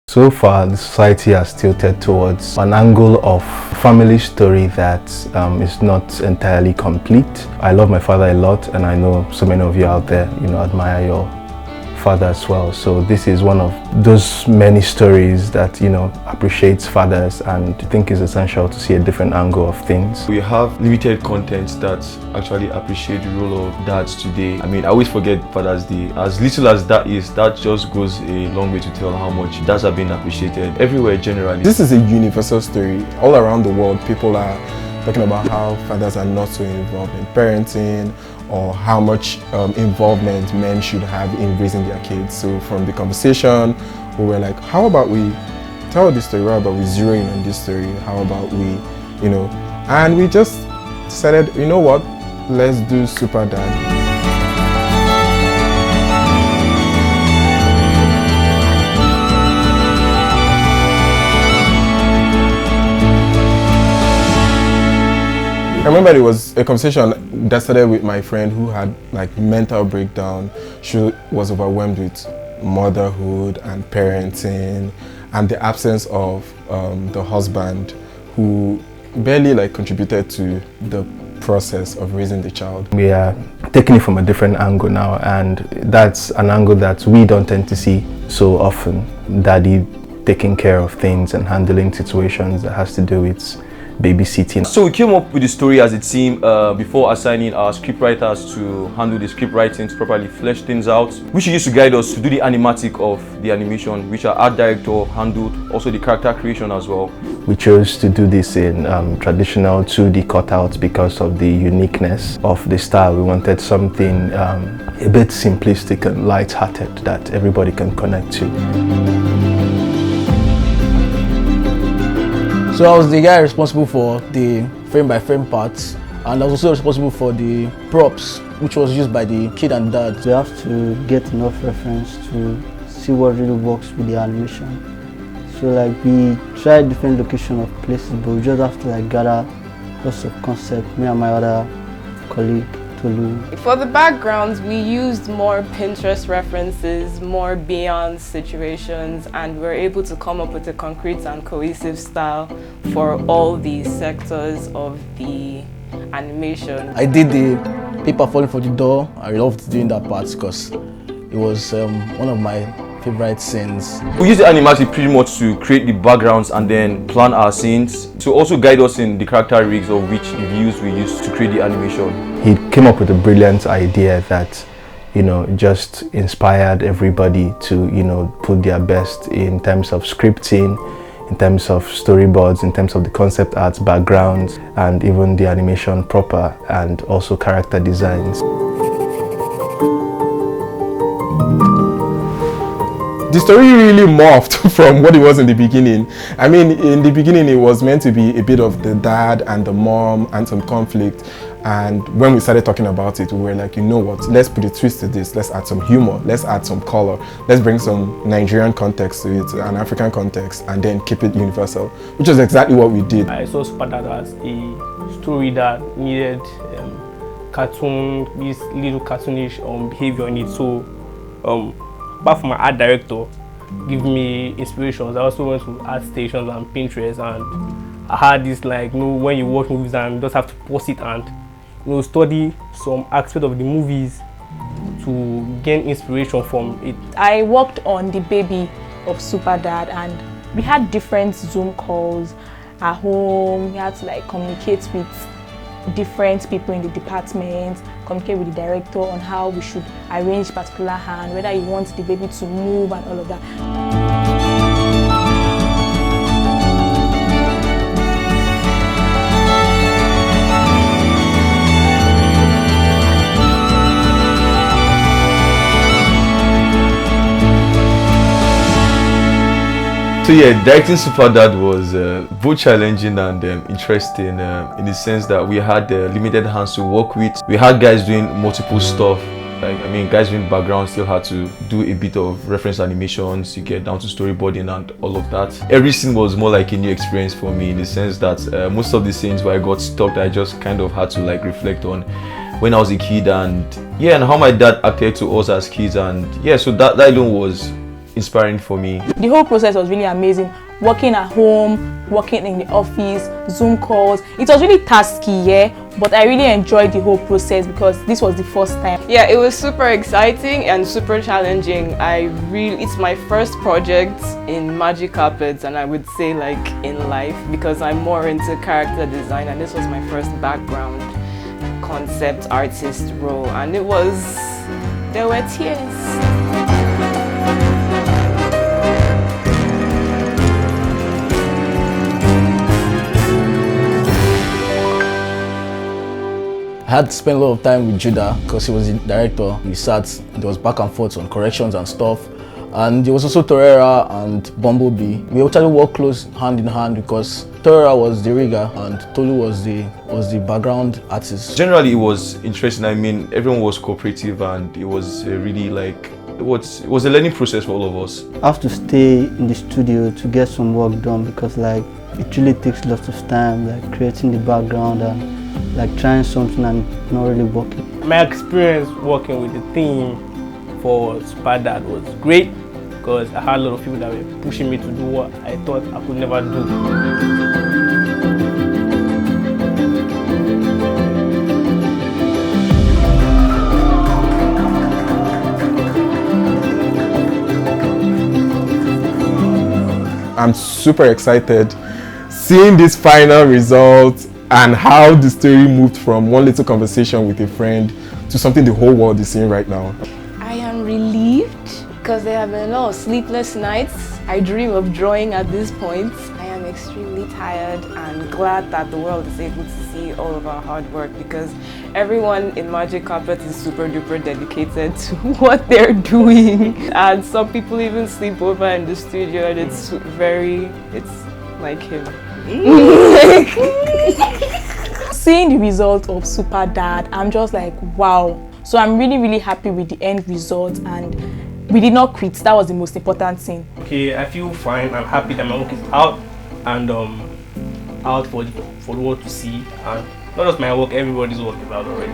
So far, the society has tilted towards an angle of family story that is not entirely complete. I love my father a lot, and I know so many of you out there, admire your father as well. So this is one of those many stories that, appreciates fathers, and I think is essential to see a different angle of things. We have limited content that actually appreciate the role of dads today. I always forget Father's Day. As little as that is, that just goes a long way to tell how much dads are being appreciated everywhere generally. This is a universal story. All around the world, people are talking about how fathers are not so involved in parenting, or how much involvement men should have in raising their kids. So from the conversation, we were like, how about we tell this story? How about we zero in on this story? How about we, and we just decided, you know what, let's do Super Dad. I remember it was a conversation that started with my friend who had mental breakdown. She was overwhelmed with motherhood and parenting and the absence of the husband, who barely contributed to the process of raising the child. We are taking it from a different angle now, and that's an angle that we don't tend to see so often. Daddy taking care of things and handling situations that has to do with babysitting. So we came up with the story as a team before assigning our scriptwriters to handle the script writing, to properly flesh things out, which used to guide us to do the animatic of the animation, which our art director handled, also the character creation as well. We chose to do this in traditional 2D cutouts because of the uniqueness of the style. We wanted something a bit simplistic and light-hearted that everybody can connect to. So I was the guy responsible for the frame-by-frame parts, and I was also responsible for the props, which was used by the kid and dad. We have to get enough reference to see what really works with the animation. So we tried different location of places, but we just have to gather lots of concept, me and my other colleague. For the backgrounds, we used more Pinterest references, more beyond situations, and we were able to come up with a concrete and cohesive style for all the sectors of the animation. I did the paper falling for the door. I loved doing that part because it was one of my favorite scenes. We use the animatic pretty much to create the backgrounds and then plan our scenes, to also guide us in the character rigs of which views we use to create the animation. He came up with a brilliant idea that, just inspired everybody to, put their best in terms of scripting, in terms of storyboards, in terms of the concept arts, backgrounds, and even the animation proper, and also character designs. The story really morphed from what it was in the beginning. In the beginning it was meant to be a bit of the dad and the mom and some conflict. And when we started talking about it, we were like, you know what, let's put a twist to this. Let's add some humor, let's add some color, let's bring some Nigerian context to it, an African context, and then keep it universal, which is exactly what we did. I saw Super Dad as a story that needed this little cartoonish behavior in it. So apart from my art director give me inspirations, I also went to art stations and Pinterest, and I had this when you watch movies and you just have to pause it and study some aspect of the movies to gain inspiration from it. I worked on the baby of Super Dad, and we had different Zoom calls at home. We had to communicate with different people in the department, communicate with the director on how we should arrange particular hand, whether you want the baby to move and all of that. So yeah, directing Super Dad was both challenging and interesting in the sense that we had limited hands to work with. We had guys doing multiple stuff. Guys doing background still had to do a bit of reference animations, you get down to storyboarding and all of that. Every scene was more like a new experience for me in the sense that most of the scenes where I got stuck, I just kind of had to reflect on when I was a kid and how my dad acted to us as kids, and so that alone was inspiring for me. The whole process was really amazing. Working at home, working in the office, Zoom calls. It was really tasky, yeah, but I really enjoyed the whole process because this was the first time. Yeah, it was super exciting and super challenging. It's my first project in Magic Carpets, and I would say like in life, because I'm more into character design, and this was my first background concept artist role, and there were tears. I had to spend a lot of time with Judah because he was the director. We sat, there was back and forth on corrections and stuff. And there was also Torreira and Bumblebee. We actually worked close hand in hand because Torreira was the rigger and Tolu was the background artist. Generally, it was interesting. I mean, everyone was cooperative, and it was really like it was a learning process for all of us. I have to stay in the studio to get some work done because like it really takes lots of time, like creating the background and like trying something and not really working. My experience working with the team for Superdad was great because I had a lot of people that were pushing me to do what I thought I could never do. I'm super excited seeing this final result and how the story moved from one little conversation with a friend to something the whole world is seeing right now. I am relieved because there have been a lot of sleepless nights. I dream of drawing at this point. I am extremely tired and glad that the world is able to see all of our hard work, because everyone in Magic Carpet is super duper dedicated to what they're doing. And some people even sleep over in the studio, and it's like him. Seeing the result of Superdad, I'm just like, wow. So I'm really, really happy with the end result, and we did not quit. That was the most important thing. Okay, I feel fine. I'm happy that my work is out and out for the world to see, and not just my work, everybody's work is out already.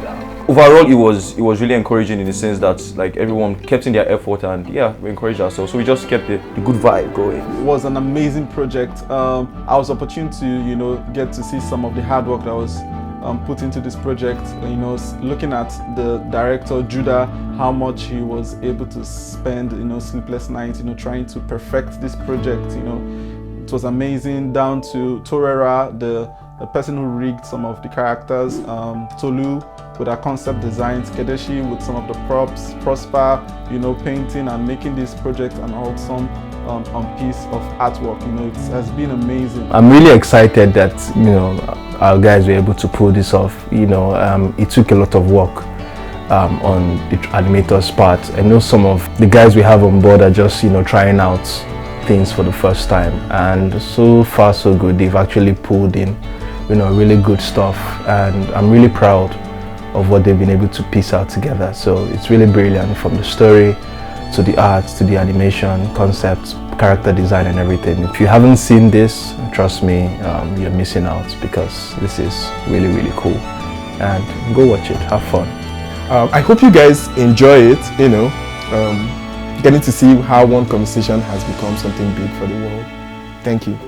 Overall, it was really encouraging in the sense that like everyone kept in their effort, and yeah, we encouraged ourselves. So we just kept the good vibe going. It was an amazing project. I was opportune to get to see some of the hard work that was put into this project. Looking at the director Judah, how much he was able to spend sleepless nights trying to perfect this project. It was amazing. Down to Torreira, the person who rigged some of the characters, Tolu with our concept designs, Kedeshi with some of the props, Prosper painting and making this project an awesome piece of artwork. It has been amazing. I'm really excited that our guys were able to pull this off. It took a lot of work on the animators' part. I know some of the guys we have on board are just trying out things for the first time, and so far so good. They've actually pulled in really good stuff, and I'm really proud of what they've been able to piece out together. So it's really brilliant, from the story to the art to the animation, concepts, character design and everything. If you haven't seen this, trust me, you're missing out, because this is really, really cool. And go watch it, have fun. I hope you guys enjoy it, getting to see how one conversation has become something big for the world. Thank you.